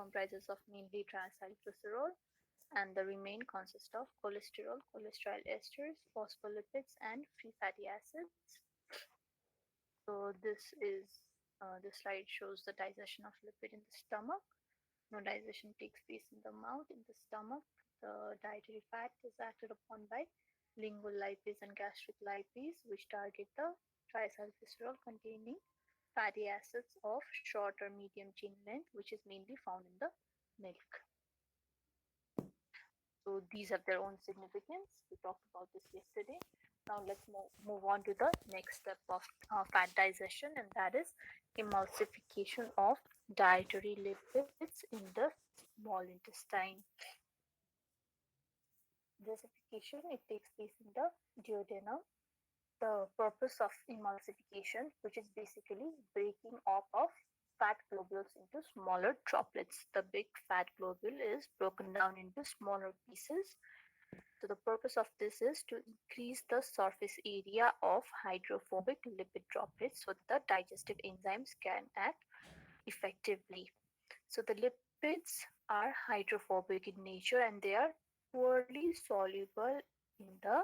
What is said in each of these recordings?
comprises of mainly triacylglycerol, and the remain consist of cholesterol, cholesterol esters, phospholipids, and free fatty acids. So this slide shows the digestion of lipid in the stomach. No digestion takes place in the mouth. In the stomach, the dietary fat is acted upon by lingual lipase and gastric lipase, which target the triacylglycerol containing fatty acids of short or medium chain length, which is mainly found in the milk. So these have their own significance. We talked about this yesterday. Now let's move on to the next step of fat digestion, and that is emulsification of dietary lipids in the small intestine. Emulsification, it takes place in the duodenum. The purpose of emulsification, which is basically breaking up of fat globules into smaller droplets. The big fat globule is broken down into smaller pieces. So the purpose of this is to increase the surface area of hydrophobic lipid droplets so that the digestive enzymes can act effectively. So the lipids are hydrophobic in nature and they are poorly soluble in the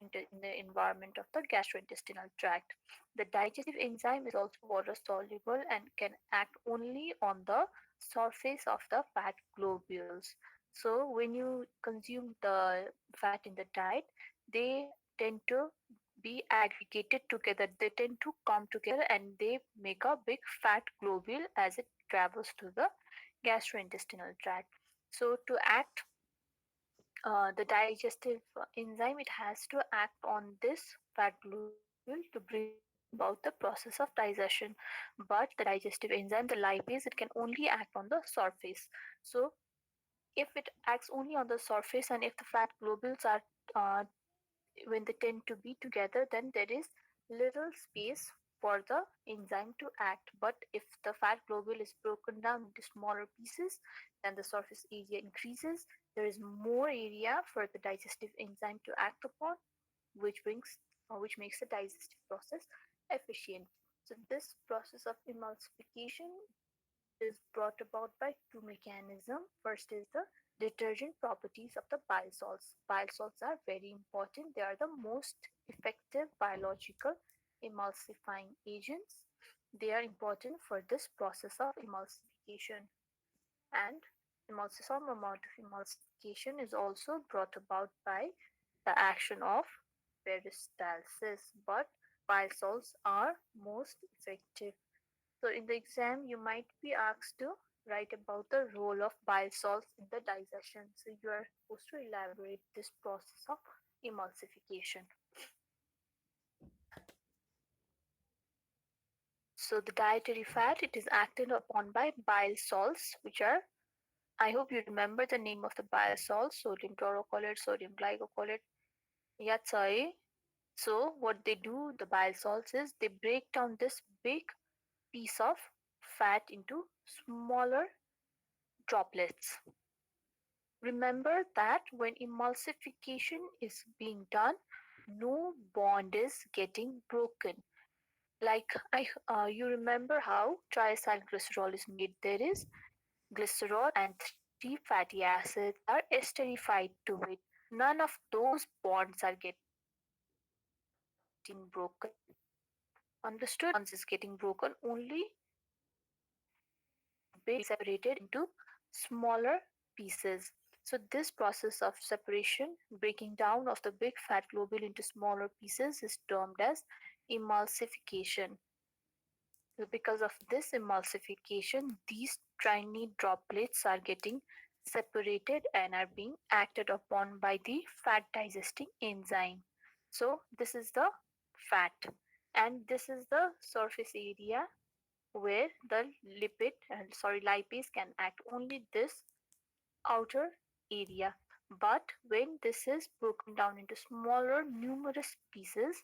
in the environment of the gastrointestinal tract. The digestive enzyme is also water soluble and can act only on the surface of the fat globules. So when you consume the fat in the diet, they tend to be aggregated together. They tend to come together and they make a big fat globule as it travels through the gastrointestinal tract. So to act the digestive enzyme, it has to act on this fat globule to bring about the process of digestion, but the digestive enzyme, the lipase, it can only act on the surface. So if it acts only on the surface and if the fat globules are uh, when they tend to be together, then there is little space for the enzyme to act. But if the fat globule is broken down into smaller pieces, then the surface area increases. There is more area for the digestive enzyme to act upon, which makes the digestive process efficient. So this process of emulsification is brought about by two mechanisms. First is the detergent properties of the bile salts. Bile salts are very important. They are the most effective biological emulsifying agents. They are important for this process of emulsification. And some amount of emulsification is also brought about by the action of peristalsis, but bile salts are most effective. So in the exam, you might be asked to write about the role of bile salts in the digestion. So you are supposed to elaborate this process of emulsification. So the dietary fat, it is acted upon by bile salts, which are, I hope you remember the name of the bile salts: sodium taurocholate, sodium glycocholate, yatsai. So what they do, the bile salts, is they break down this big piece of fat into smaller droplets. Remember that when emulsification is being done, no bond is getting broken. Like you remember how triacylglycerol is made. There is glycerol and three fatty acids are esterified to it. None of those bonds are getting broken. Understood? None of those bonds is getting broken. Only big fat globule is getting separated into smaller pieces. So this process of separation, breaking down of the big fat globule into smaller pieces, is termed as emulsification. Because of this emulsification, these tiny droplets are getting separated and are being acted upon by the fat digesting enzyme. So this is the fat, and this is the surface area where the lipase can act. Only this outer area. But when this is broken down into smaller, numerous pieces,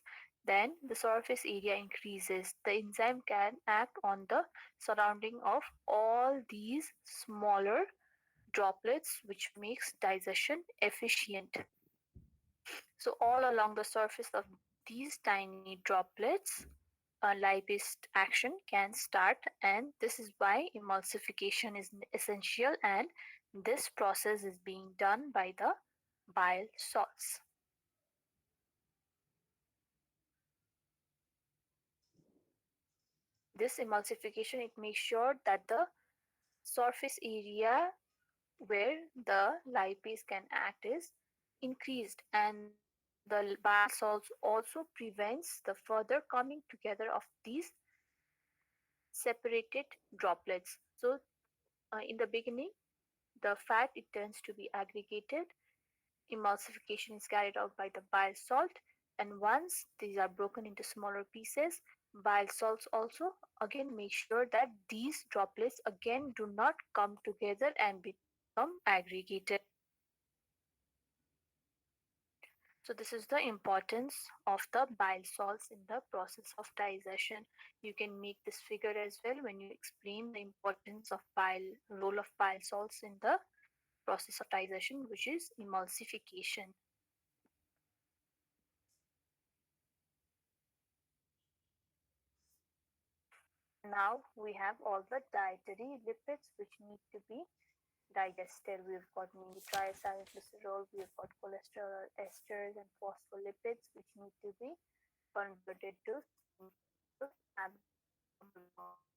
then the surface area increases. The enzyme can act on the surrounding of all these smaller droplets, which makes digestion efficient. So, all along the surface of these tiny droplets, lipase action can start, and this is why emulsification is essential, and this process is being done by the bile salts. This emulsification, it makes sure that the surface area where the lipase can act is increased, and the bile salts also prevents the further coming together of these separated droplets. So in the beginning, the fat, it tends to be aggregated. Emulsification is carried out by the bile salt, and once these are broken into smaller pieces, bile salts also again make sure that these droplets again do not come together and become aggregated. So this is the importance of the bile salts in the process of digestion. You can make this figure as well when you explain the importance of bile, role of bile salts in the process of digestion, which is emulsification. Now we have all the dietary lipids which need to be digested. We've got mainly triacylglycerol, we've got cholesterol esters and phospholipids which need to be converted to simple absorbable forms.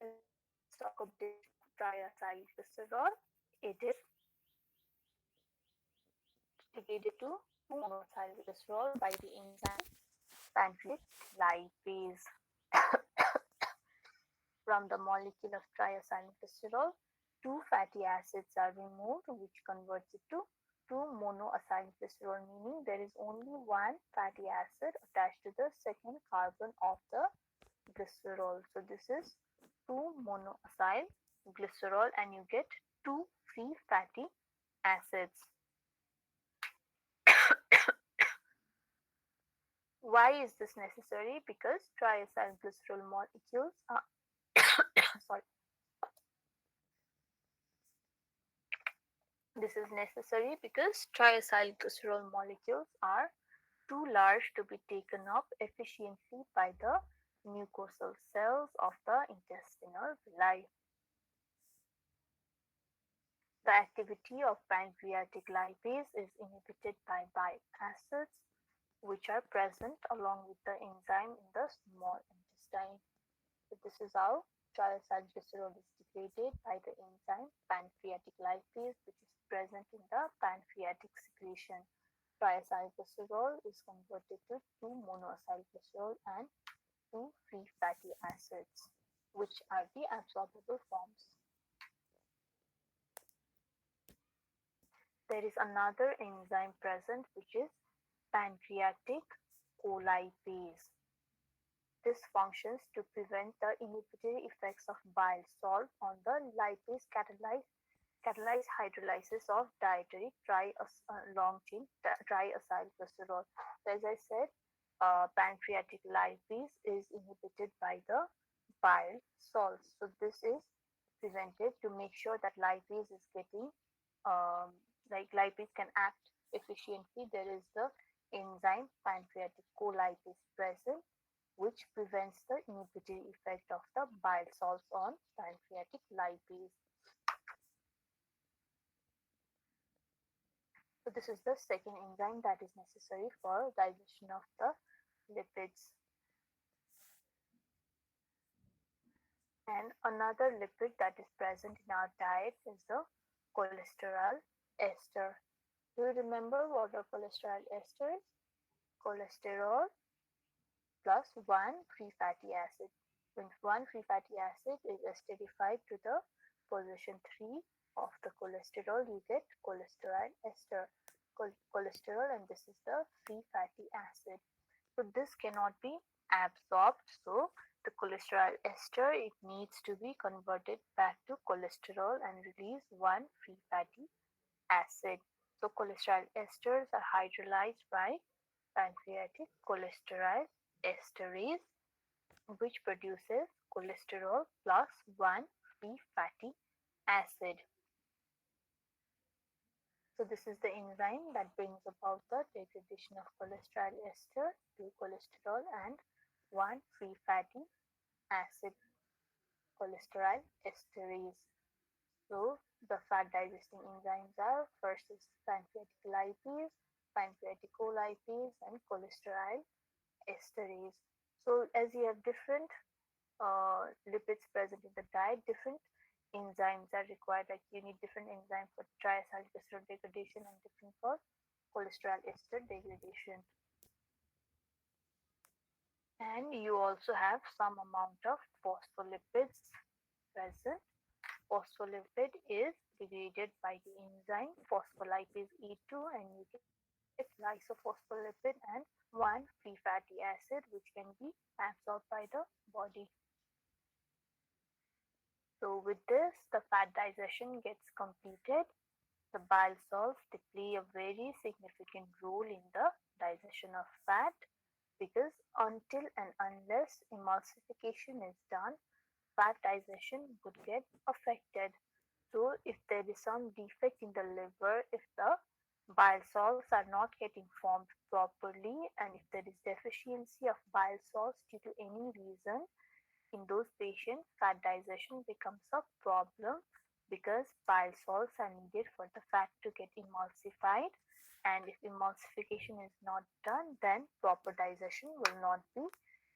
Let's talk a bit triacylglycerol. It is integrated to 2-monoacylglycerol by the enzyme pancreatic lipase. From the molecule of triacylglycerol, two fatty acids are removed, which converts it to 2-monoacylglycerol, meaning there is only one fatty acid attached to the second carbon of the glycerol. So this is 2-monoacylglycerol, and you get two free fatty acids. Why is this necessary? Because triacylglycerol molecules are sorry. This is necessary because triacylglycerol molecules are too large to be taken up efficiently by the mucosal cells of the intestinal villi. The activity of pancreatic lipase is inhibited by bile acids, which are present along with the enzyme in the small intestine. So this is how triacylglycerol is degraded by the enzyme pancreatic lipase, which is present in the pancreatic secretion. Triacylglycerol is converted to 2-monoacylglycerol and 2 free fatty acids, which are the absorbable forms. There is another enzyme present, which is pancreatic colipase. This functions to prevent the inhibitory effects of bile salt on the lipase catalyzed hydrolysis of dietary long chain triacylglycerol. So as I said, pancreatic lipase is inhibited by the bile salts. So this is prevented to make sure that lipase is getting like lipase can act efficiently. There is the enzyme pancreatic colipase present, which prevents the inhibitory effect of the bile salts on pancreatic lipase. So this is the second enzyme that is necessary for digestion of the lipids. And another lipid that is present in our diet is the cholesterol ester. Do you remember what a cholesterol ester is? Cholesterol plus one free fatty acid. When one free fatty acid is esterified to the position 3 of the cholesterol, you get cholesterol ester. Cholesterol, and this is the free fatty acid. So this cannot be absorbed. So the cholesterol ester, it needs to be converted back to cholesterol and release one free fatty acid. So cholesterol esters are hydrolyzed by pancreatic cholesterol esterase, which produces cholesterol plus one free fatty acid. So this is the enzyme that brings about the degradation of cholesterol ester to cholesterol and one free fatty acid cholesterol esterase. So the fat digesting enzymes are first is pancreatic lipase, pancreaticolipase, and cholesterol esterase. So as you have different lipids present in the diet, different enzymes are required. Like you need different enzyme for triacylglycerol degradation and different for cholesterol ester degradation. And you also have some amount of phospholipids present. Phospholipid is degraded by the enzyme phospholipase E2 and you get lysophospholipid and one free fatty acid which can be absorbed by the body. So with this the fat digestion gets completed. The bile salts they play a very significant role in the digestion of fat because until and unless emulsification is done, fat digestion would get affected. So, if there is some defect in the liver, if the bile salts are not getting formed properly, and if there is deficiency of bile salts due to any reason, in those patients, fat digestion becomes a problem because bile salts are needed for the fat to get emulsified. And if emulsification is not done, then proper digestion will not be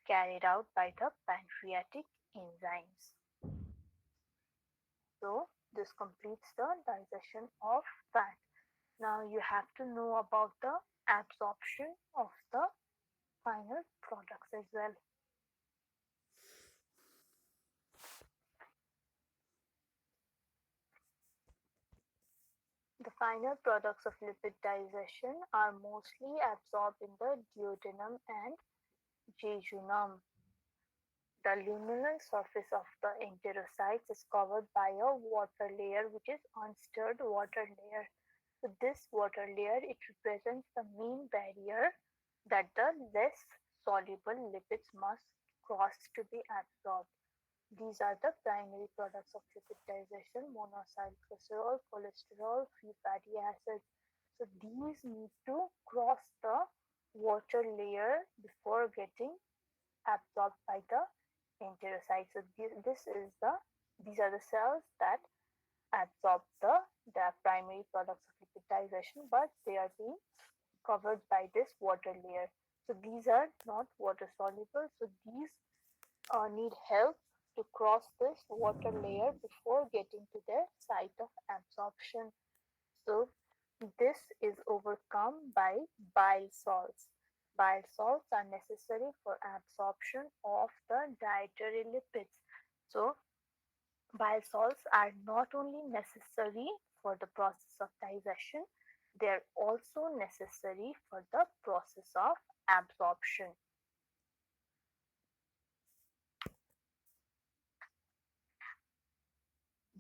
carried out by the pancreatic enzymes. So, this completes the digestion of fat. Now, you have to know about the absorption of the final products as well. The final products of lipid digestion are mostly absorbed in the duodenum and jejunum. The luminal surface of the enterocytes is covered by a water layer which is unstirred water layer. So this water layer it represents the main barrier that the less soluble lipids must cross to be absorbed. These are the primary products of lipid digestion: monoacylglycerol, cholesterol, free fatty acids. So these need to cross the water layer before getting absorbed by the enterocytes. So this is these are the cells that absorb the primary products of lipid digestion, but they are being covered by this water layer. So these are not water soluble. So these need help to cross this water layer before getting to their site of absorption. So this is overcome by bile salts. Bile salts are necessary for absorption of the dietary lipids. So bile salts are not only necessary for the process of digestion, they are also necessary for the process of absorption.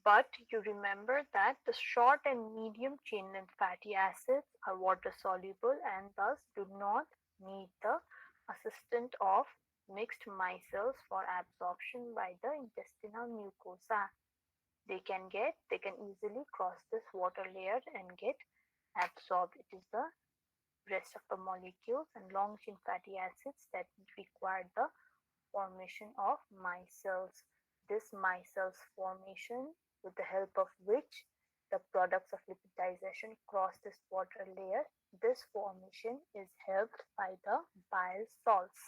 But you remember that the short and medium chain length fatty acids are water soluble and thus do not need the assistance of mixed micelles for absorption by the intestinal mucosa. They can easily cross this water layer and get absorbed. It is the rest of the molecules and long chain fatty acids that require the formation of micelles. This micelles formation, with the help of which the products of lipid digestion cross this water layer, this formation is helped by the bile salts.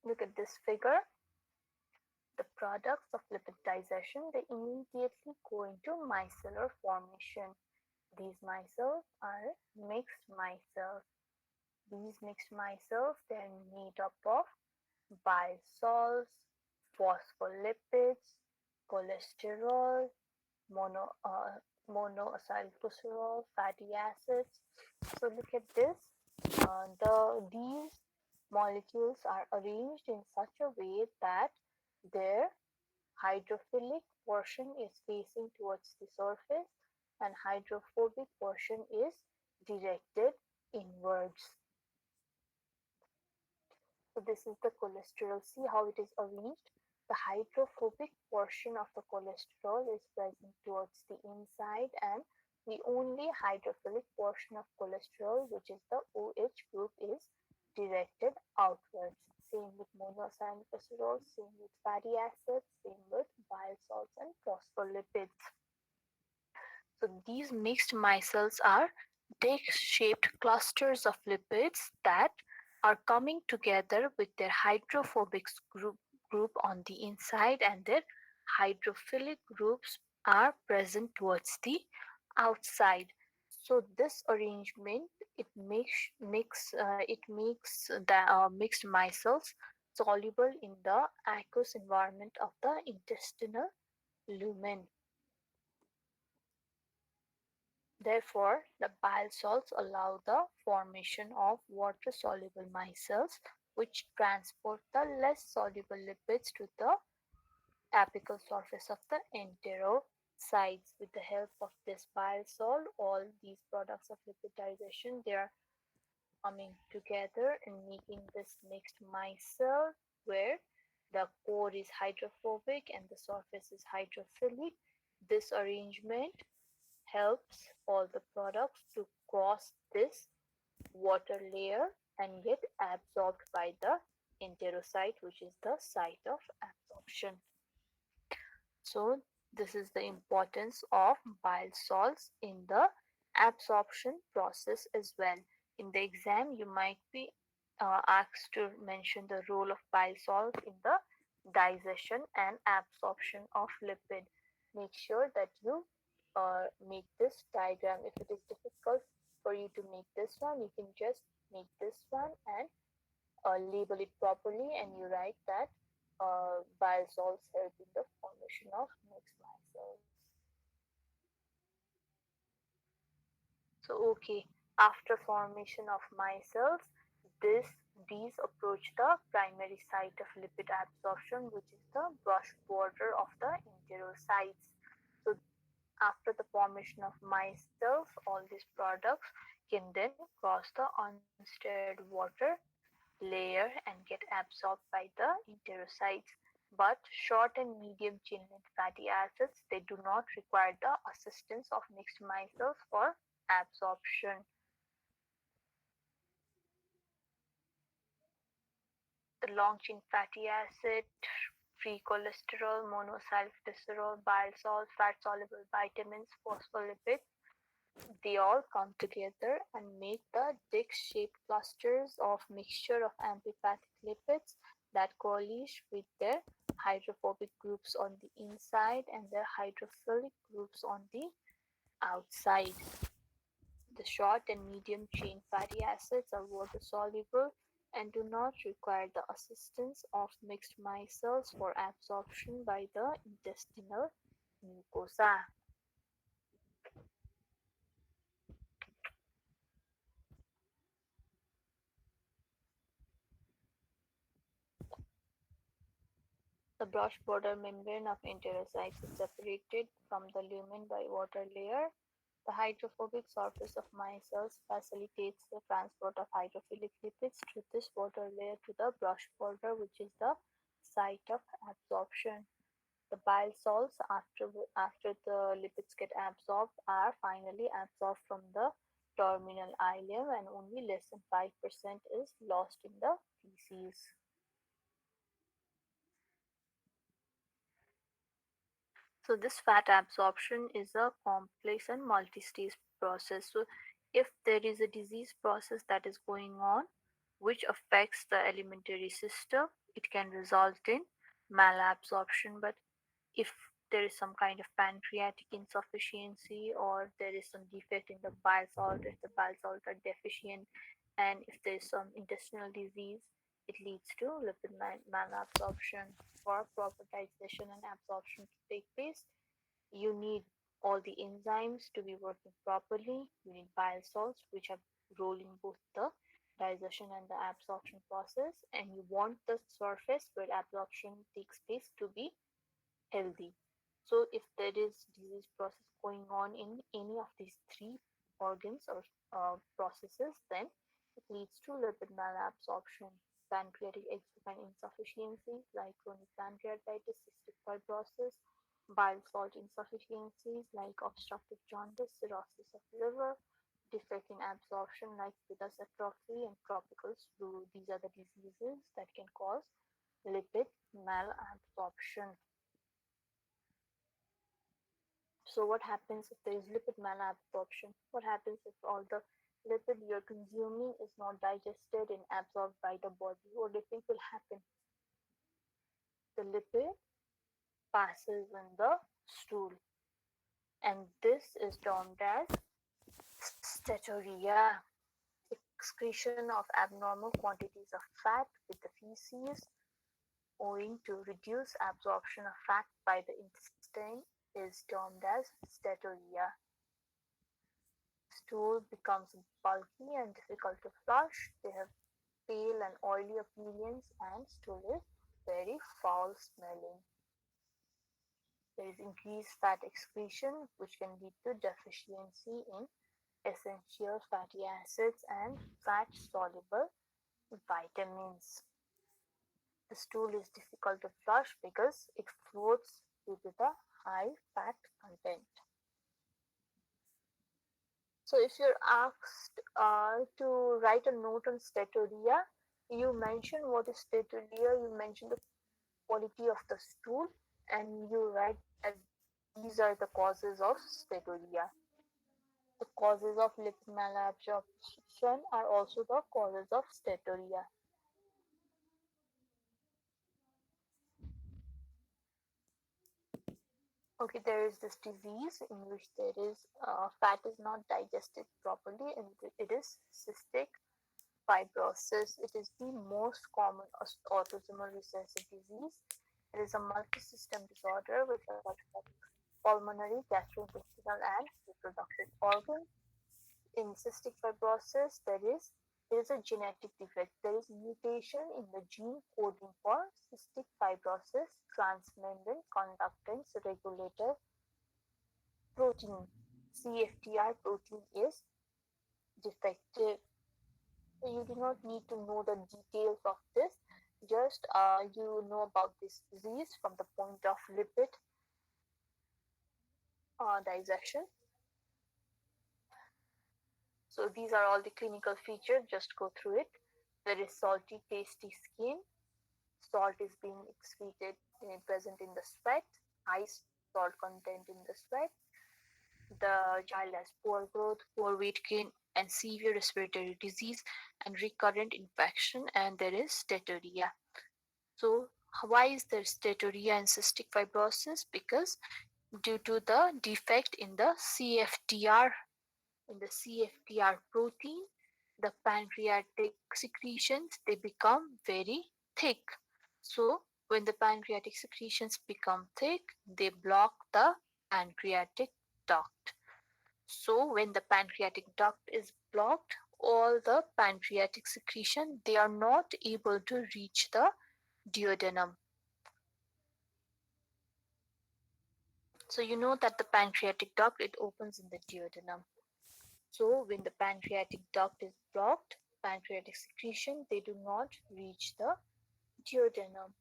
Look at this figure. The products of lipid digestion they immediately go into micellar formation. These micelles are mixed micelles. These mixed micelles they are made up of bile salts, phospholipids, cholesterol, mono, uh, monoacylglycerol, fatty acids. So look at this. These molecules are arranged in such a way that their hydrophilic portion is facing towards the surface and hydrophobic portion is directed inwards. So this is the cholesterol. See how it is arranged. The hydrophobic portion of the cholesterol is present towards the inside, and the only hydrophilic portion of cholesterol, which is the OH group, is directed outwards. Same with monoacidocholesterol, same with fatty acids, same with bile salts and phospholipids. So these mixed micelles are disc-shaped clusters of lipids that are coming together with their hydrophobic group on the inside, and their hydrophilic groups are present towards the outside. So this arrangement it makes the mixed micelles soluble in the aqueous environment of the intestinal lumen. Therefore, the bile salts allow the formation of water-soluble micelles, which transport the less soluble lipids to the apical surface of the enterocytes. With the help of this bile salt, all these products of lipid digestion, they are coming together and making this mixed micelle, where the core is hydrophobic and the surface is hydrophilic. This arrangement helps all the products to cross this water layer and get absorbed by the enterocyte, which is the site of absorption. So this is the importance of bile salts in the absorption process as well. In the exam, you might be asked to mention the role of bile salt in the digestion and absorption of lipid. Make sure that you make this diagram. If it is difficult for you to make this one, you can just make this one and label it properly, and you write that bile salts help in the formation of mixed micelles. So okay, after formation of micelles, this these approach the primary site of lipid absorption, which is the brush border of the enterocytes. So after the formation of micelles, all these products can then cross the unstirred water layer and get absorbed by the enterocytes. But short and medium chain length fatty acids, they do not require the assistance of mixed micelles for absorption. The long chain fatty acid, free cholesterol, monoacylglycerol, bile salts, fat soluble vitamins, phospholipids, they all come together and make the disc-shaped clusters of mixture of amphipathic lipids that coalesce with their hydrophobic groups on the inside and their hydrophilic groups on the outside. The short and medium chain fatty acids are water soluble and do not require the assistance of mixed micelles for absorption by the intestinal mucosa. The brush border membrane of enterocytes is separated from the lumen by water layer. The hydrophobic surface of micelles facilitates the transport of hydrophilic lipids through this water layer to the brush border, which is the site of absorption. The bile salts, after the lipids get absorbed, are finally absorbed from the terminal ileum, and only less than 5% is lost in the feces. So this fat absorption is a complex and multi-stage process. So if there is a disease process that is going on which affects the alimentary system, it can result in malabsorption. But if there is some kind of pancreatic insufficiency, or there is some defect in the bile salt, if the bile salts are deficient, and if there is some intestinal disease, it leads to lipid malabsorption. For proper digestion and absorption to take place, you need all the enzymes to be working properly. You need bile salts, which have role in both the digestion and the absorption process, and you want the surface where absorption takes place to be healthy. So if there is disease process going on in any of these three organs or processes, then it leads to lipid malabsorption, pancreatic exocrine insufficiency like chronic pancreatitis, cystic fibrosis, bile salt insufficiencies like obstructive jaundice, cirrhosis of liver, defect in absorption like Pitta's atrophy and tropical flu. These are the diseases that can cause lipid malabsorption. So what happens if there is lipid malabsorption? What happens if all the lipid you're consuming is not digested and absorbed by the body? What do you think will happen? The lipid passes in the stool, and this is termed as steatorrhea, excretion of abnormal quantities of fat with the feces owing to reduced absorption of fat by the intestine is termed as steatorrhea. Stool becomes bulky and difficult to flush. They have pale and oily appearance, and stool is very foul smelling. There is increased fat excretion, which can lead to deficiency in essential fatty acids and fat soluble vitamins. The stool is difficult to flush because it floats due to the high fat content. So if you're asked to write a note on steatorrhea, you mention what is steatorrhea, you mention the quality of the stool, and you write that these are the causes of steatorrhea. The causes of lipid malabsorption are also the causes of steatorrhea. Okay, there is this disease in which there is fat is not digested properly, and it is cystic fibrosis. It is the most common autosomal recessive disease. It is a multi-system disorder which affects pulmonary, gastrointestinal, and reproductive organs. In cystic fibrosis, there is a genetic defect. There is mutation in the gene coding for cystic fibrosis transmembrane conductance regulator protein. CFTR protein is defective. So you do not need to know the details of this. Just you know about this disease from the point of lipid dissection. So these are all the clinical features. Just go through it. There is salty, tasty skin. Salt is being excreted present in the sweat. High salt content in the sweat. The child has poor growth, poor weight gain, and severe respiratory disease and recurrent infection, and there is steatorrhea. So, why is there steatorrhea and cystic fibrosis? Because due to the defect in the CFTR protein, the pancreatic secretions they become very thick. So, when the pancreatic secretions become thick, they block the pancreatic duct. So when the pancreatic duct is blocked, all the pancreatic secretion they are not able to reach the duodenum. So you know that the pancreatic duct it opens in the duodenum. So when the pancreatic duct is blocked, pancreatic secretion they do not reach the duodenum.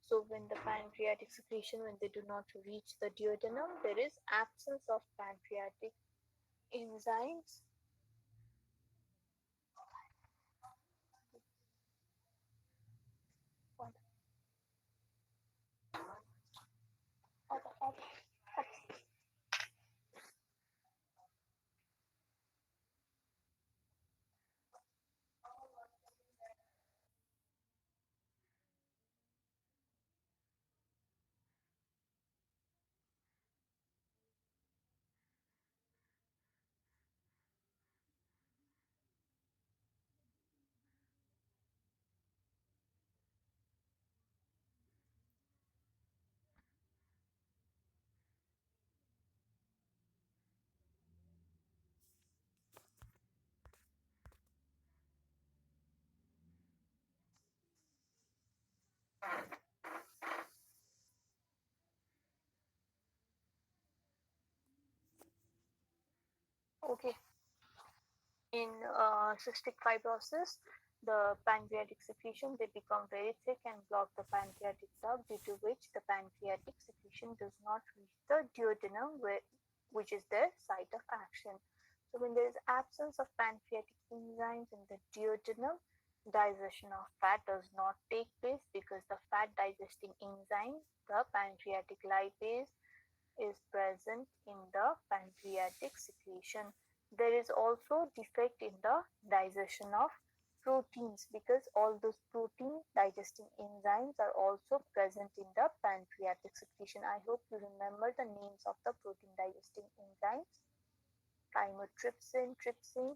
So when the pancreatic secretion when they do not reach the duodenum, there is absence of pancreatic enzymes. Okay. In cystic fibrosis, the pancreatic secretion they become very thick and block the pancreatic duct, due to which the pancreatic secretion does not reach the duodenum, which is their site of action. So when there is absence of pancreatic enzymes in the duodenum, digestion of fat does not take place because the fat digesting enzyme, the pancreatic lipase, is present in the pancreatic secretion. There is also defect in the digestion of proteins because all those protein digesting enzymes are also present in the pancreatic secretion. I hope you remember the names of the protein digesting enzymes: chymotrypsin, trypsin.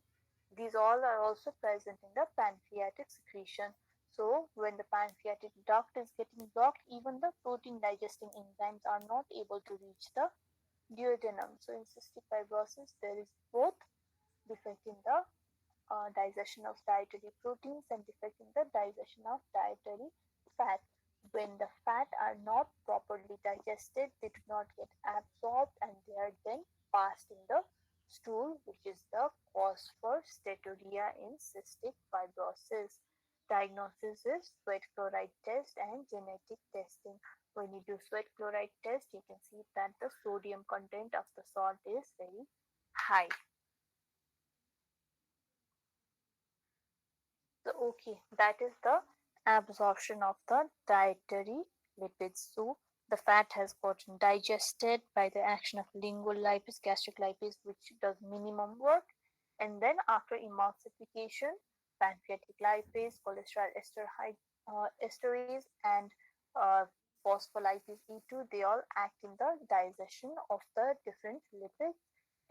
These all are also present in the pancreatic secretion. So, when the pancreatic duct is getting blocked, even the protein digesting enzymes are not able to reach the duodenum. So, in cystic fibrosis, there is both defect in the digestion of dietary proteins and defect in the digestion of dietary fat. When the fat are not properly digested, they do not get absorbed and they are then passed in the stool, which is the cause for steatorrhea in cystic fibrosis. Diagnosis is sweat chloride test and genetic testing. When you do sweat chloride test, you can see that the sodium content of the salt is very high. So, okay, that is the absorption of the dietary lipids. So, the fat has gotten digested by the action of lingual lipase, gastric lipase, which does minimum work. And then, after emulsification, pancreatic lipase, cholesterol esterase, and phospholipase E2, they all act in the digestion of the different lipids.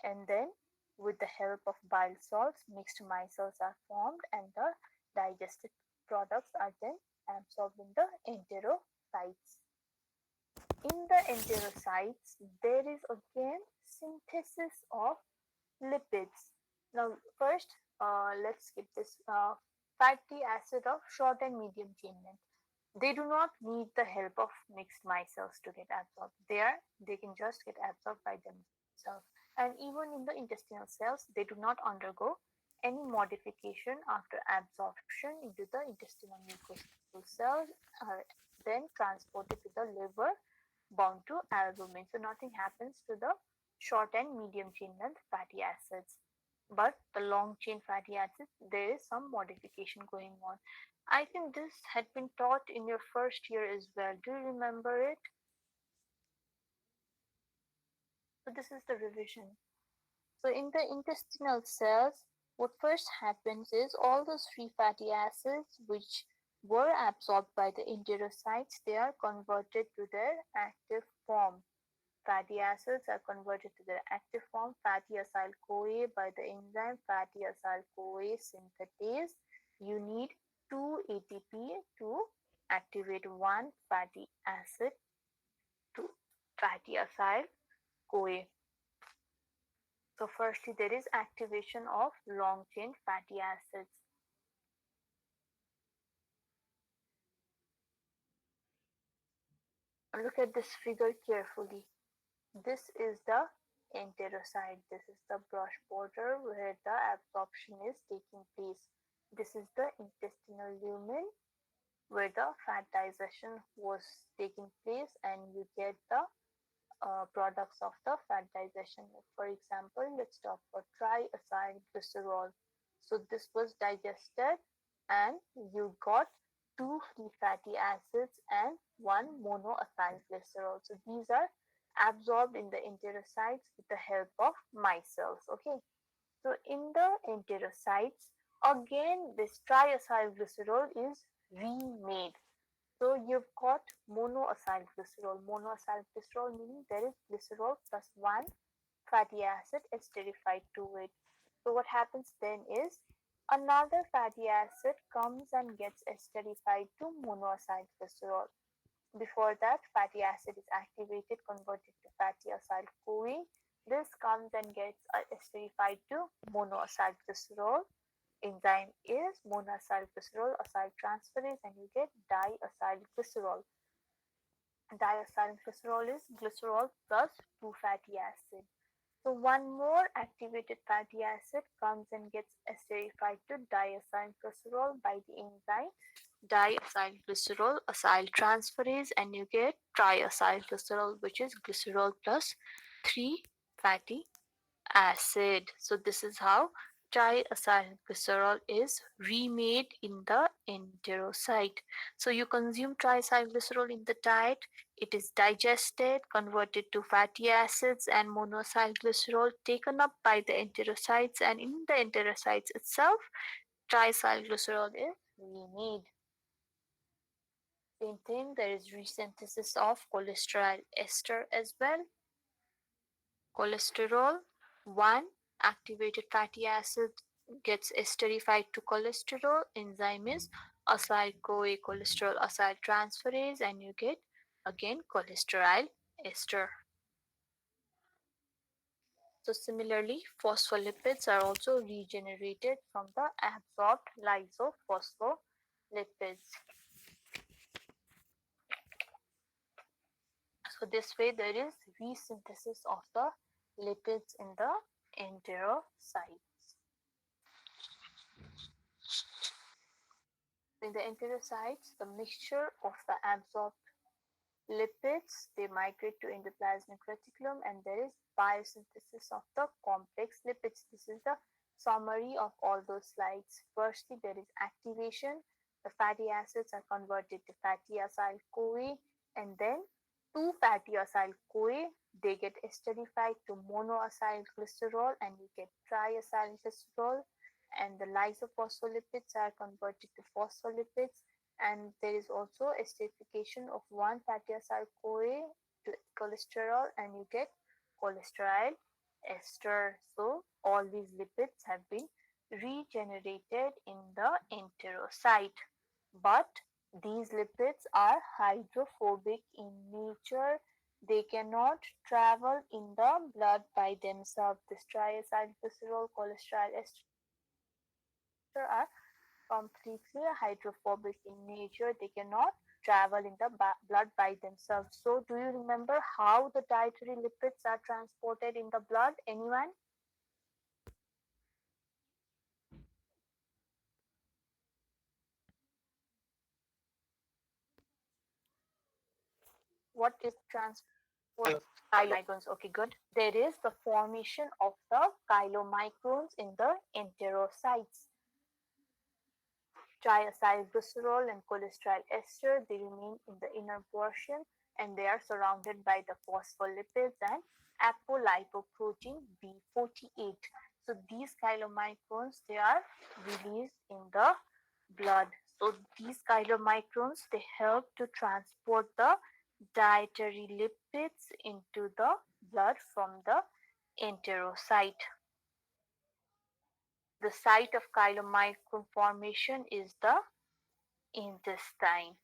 And then, with the help of bile salts, mixed micelles are formed, and the digested products are then absorbed in the enterocytes. In the enterocytes, there is again synthesis of lipids. Now, first, let's skip this fatty acid of short and medium chain length. They do not need the help of mixed micelles to get absorbed. They can just get absorbed by themselves. And even in the intestinal cells, they do not undergo any modification after absorption into the intestinal mucosal cells are then transported to the liver bound to albumin. So nothing happens to the short and medium chain length fatty acids. But the long chain fatty acids, there is some modification going on. I think this had been taught in your first year as well. Do you remember it? So this is the revision. So in the intestinal cells, what first happens is all those free fatty acids which were absorbed by the enterocytes, they are converted to their active form. Fatty acids are converted to their active form, fatty acyl CoA, by the enzyme fatty acyl CoA synthetase. You need 2 ATP to activate one fatty acid to fatty acyl CoA. So, firstly, there is activation of long chain fatty acids. Look at this figure carefully. This is the enterocyte. This is the brush border where the absorption is taking place. This is the intestinal lumen where the fat digestion was taking place, and you get the products of the fat digestion. For example, let's talk about triacylglycerol. So this was digested, and you got two free fatty acids and one monoacylglycerol. So these are absorbed in the enterocytes with the help of micelles. Okay. So in the enterocytes, again this triacylglycerol is remade. So you've got monoacylglycerol. Monoacylglycerol meaning there is glycerol plus one fatty acid esterified to it. So what happens then is another fatty acid comes and gets esterified to monoacylglycerol. Before that, fatty acid is activated, converted to fatty acyl CoA. This comes and gets esterified to monoacylglycerol. Enzyme is monoacylglycerol acyltransferase, and you get diacylglycerol. Diacylglycerol is glycerol plus 2 fatty acid. So one more activated fatty acid comes and gets esterified to diacylglycerol by the enzyme diacylglycerol acyl transferase, and you get triacylglycerol, which is glycerol plus 3 fatty acid. So this is how triacylglycerol is remade in the enterocyte. So you consume triacylglycerol in the diet, it is digested, converted to fatty acids and monoacylglycerol taken up by the enterocytes, and in the enterocytes itself triacylglycerol is remade. Same thing, there is resynthesis of cholesterol ester as well. Cholesterol 1 activated fatty acid gets esterified to cholesterol. Enzyme is acyl CoA cholesterol acyl transferase, and you get again cholesterol ester. So similarly, phospholipids are also regenerated from the absorbed lysophospholipids. So this way there is resynthesis of the lipids in the enterocytes. In the enterocytes, the mixture of the absorbed lipids, they migrate to endoplasmic reticulum, and there is biosynthesis of the complex lipids. This is the summary of all those slides. Firstly, there is activation. The fatty acids are converted to fatty acyl CoA, and then two fatty acyl CoA, they get esterified to monoacyl glycerol, and you get triacyl glycerol, and the lysophospholipids are converted to phospholipids, and there is also esterification of one fatty acyl CoA to cholesterol, and you get cholesterol ester. So all these lipids have been regenerated in the enterocyte, but these lipids are hydrophobic in nature. They cannot travel in the blood by themselves. This triacylglycerol, cholesterol ester are completely hydrophobic in nature. They cannot travel in the blood by themselves. So, do you remember how the dietary lipids are transported in the blood? Anyone? What is transport? Chylomicrons. Okay, good. There is the formation of the chylomicrons in the enterocytes. Triacylglycerol and cholesterol ester, they remain in the inner portion, and they are surrounded by the phospholipids and apolipoprotein B48. So these chylomicrons, they are released in the blood. So these chylomicrons, they help to transport the dietary lipids into the blood from the enterocyte. The site of chylomicron formation is the intestine.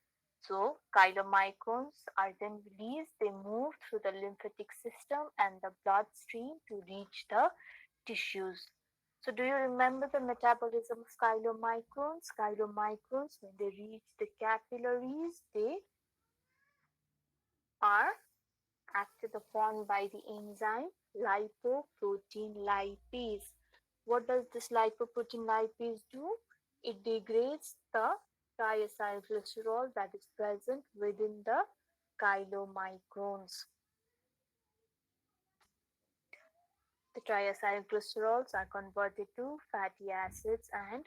So chylomicrons are then released, they move through the lymphatic system and the bloodstream to reach the tissues. So do you remember the metabolism of chylomicrons? Chylomicrons, when they reach the capillaries, they are acted upon by the enzyme lipoprotein lipase. What does this lipoprotein lipase do? It degrades the triacylglycerol that is present within the chylomicrons. The triacylglycerols are converted to fatty acids and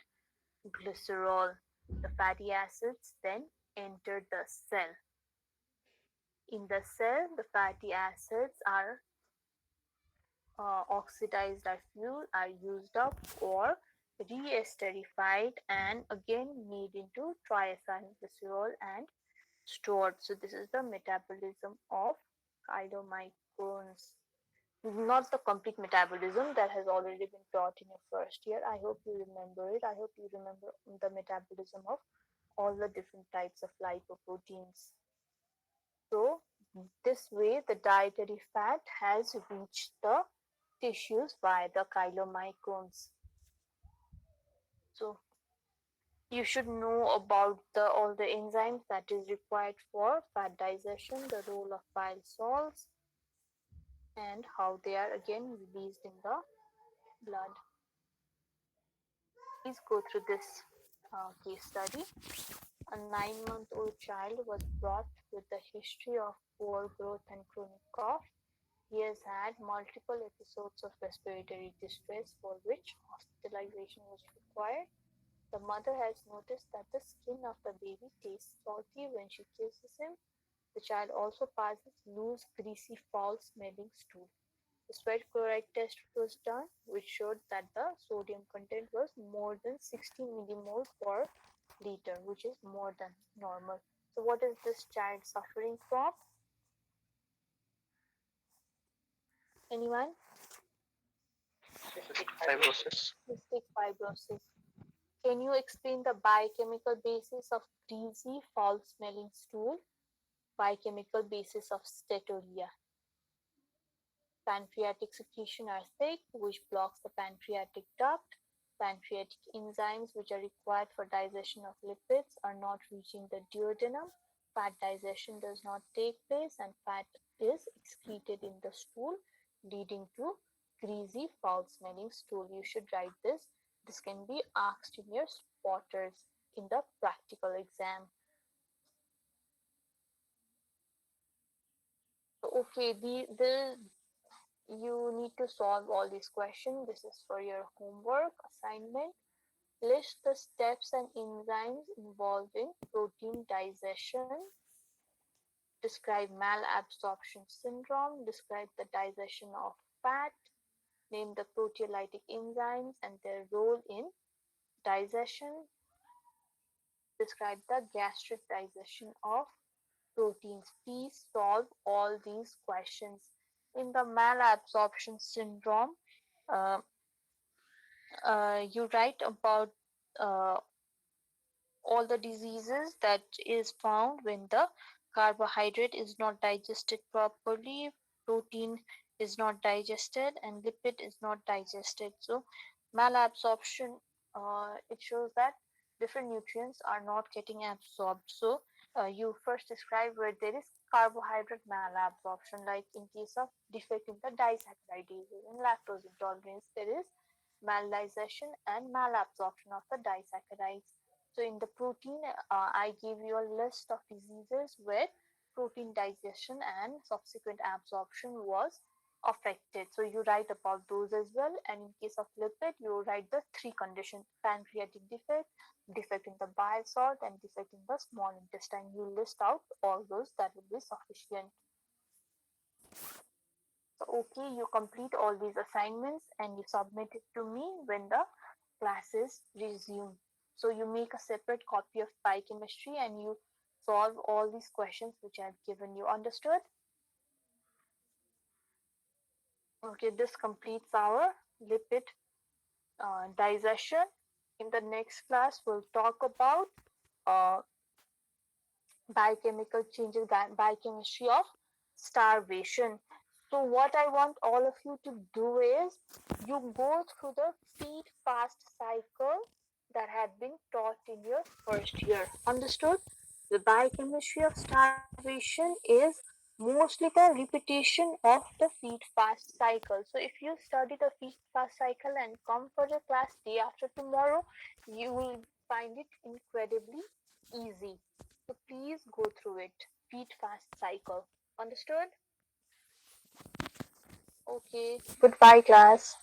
glycerol. The fatty acids then enter the cell. In the cell, the fatty acids are oxidized as fuel, are used up or re-esterified and again made into triacylglycerol and stored. So this is the metabolism of chylomicrons. Not the complete metabolism that has already been taught in your first year. I hope you remember it. I hope you remember the metabolism of all the different types of lipoproteins. So this way the dietary fat has reached the tissues via the chylomicrons. So you should know about all the enzymes that is required for fat digestion, the role of bile salts, and how they are again released in the blood. Please go through this case study. A 9-month-old child was brought with a history of poor growth and chronic cough. He has had multiple episodes of respiratory distress for which hospitalization was required. The mother has noticed that the skin of the baby tastes salty when she kisses him. The child also passes loose, greasy, foul-smelling stool. The sweat chloride test was done, which showed that the sodium content was more than 60 millimole per liter, which is more than normal. So, what is this child suffering from? Anyone? Cystic fibrosis. Cystic fibrosis. Can you explain the biochemical basis of greasy, foul-smelling stool? Biochemical basis of steatorrhea. Pancreatic secretion are thick, which blocks the pancreatic duct. Pancreatic enzymes, which are required for digestion of lipids, are not reaching the duodenum. Fat digestion does not take place, and fat is excreted in the stool, leading to greasy, foul smelling stool. You should write this. This can be asked in your spotters in the practical exam. Okay, you need to solve all these questions. This is for your homework assignment. List the steps and enzymes involved in protein digestion. Describe malabsorption syndrome. Describe the digestion of fat. Name the proteolytic enzymes and their role in digestion. Describe the gastric digestion of proteins. Please solve all these questions. In the malabsorption syndrome, uh, you write about uh, all the diseases that is found when the carbohydrate is not digested properly, protein is not digested, and lipid is not digested. So malabsorption, it shows that different nutrients are not getting absorbed. So you first describe where there is carbohydrate malabsorption, like in case of defect in the disaccharidases and lactose intolerance, there is maldigestion and malabsorption of the disaccharides. So in the protein, I give you a list of diseases where protein digestion and subsequent absorption was affected. So you write about those as well. And in case of lipid, you write the three conditions: pancreatic defect, defect in the bile salt, and defect in the small intestine. You list out all those, that will be sufficient. So, okay, you complete all these assignments and you submit it to me when the classes resume. So, you make a separate copy of biochemistry and you solve all these questions which I have given you. Understood? Okay, this completes our lipid digestion. In the next class, we'll talk about uh, biochemical changes, biochemistry of starvation. So, what I want all of you to do is you go through the feed fast cycle that had been taught in your first year. Understood? The biochemistry of starvation is mostly the repetition of the feed fast cycle. So, if you study the feed fast cycle and come for the class day after tomorrow, you will find it incredibly easy. So please go through it. Feed fast cycle. Understood? Okay. Goodbye, class.